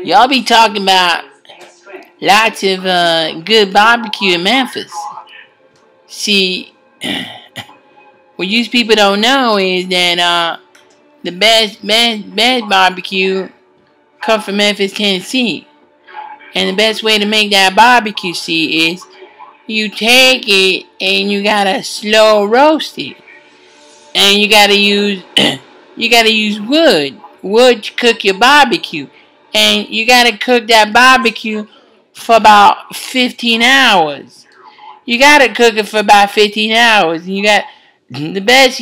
Y'all be talking about lots of good barbecue in Memphis. See, what you people don't know is that the best barbecue comes from Memphis, Tennessee. And the best way to make that barbecue, see, is you take it and you gotta slow roast it. And you gotta use wood to cook your barbecue. And you gotta cook that barbecue for about 15 hours. You gotta cook it for about 15 hours. And you got the best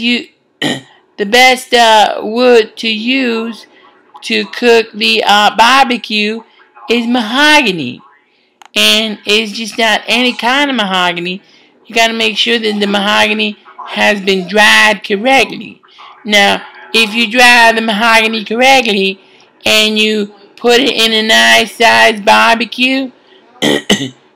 wood to use to cook the barbecue is mahogany. And it's just not any kind of mahogany. You gotta make sure that the mahogany has been dried correctly. Now, if you dry the mahogany correctly and you put it in a nice sized barbecue,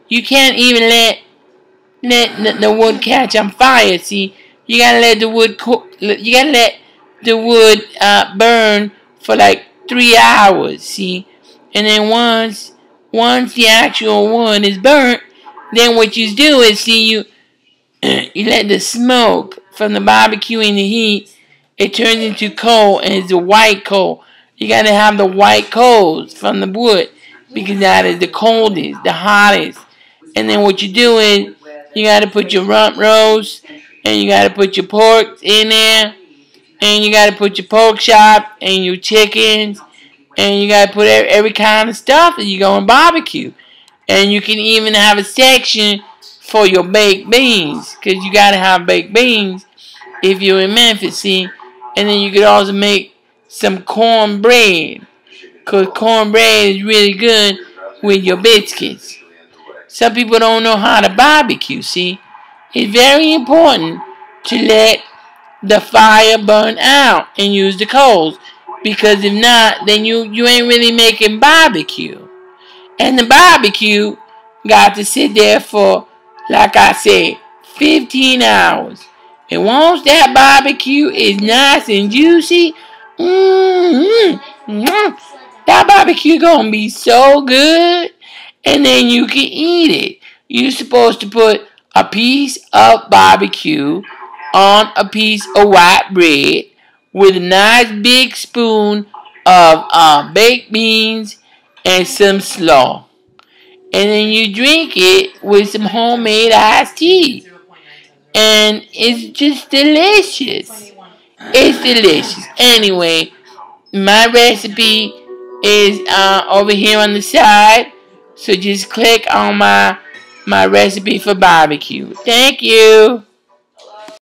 you can't even let the wood catch on fire. See, you gotta let the wood cook. You gotta let the wood burn for like 3 hours. See, and then once the actual wood is burnt, then what you do is, see, you let the smoke from the barbecue and the heat, it turns into coal, and it's a white coal. You gotta have the white coals from the wood because that is the coldest, the hottest. And then what you do is you gotta put your rump roast, and you gotta put your pork in there, and you gotta put your pork chop and your chickens, and you gotta put every kind of stuff that you go and barbecue. And you can even have a section for your baked beans, because you gotta have baked beans if you're in Memphis, see. And then you could also make some cornbread, because cornbread is really good with your biscuits. Some people don't know how to barbecue, see. It's very important to let the fire burn out and use the coals, because if not, then you ain't really making barbecue. And the barbecue got to sit there for, like I said, 15 hours. And once that barbecue is nice and juicy, that barbecue gonna be so good, and then you can eat it. You're supposed to put a piece of barbecue on a piece of white bread with a nice big spoon of baked beans and some slaw. And then you drink it with some homemade iced tea. And it's just delicious. It's delicious. Anyway, my recipe is over here on the side. So just click on my recipe for barbecue. Thank you.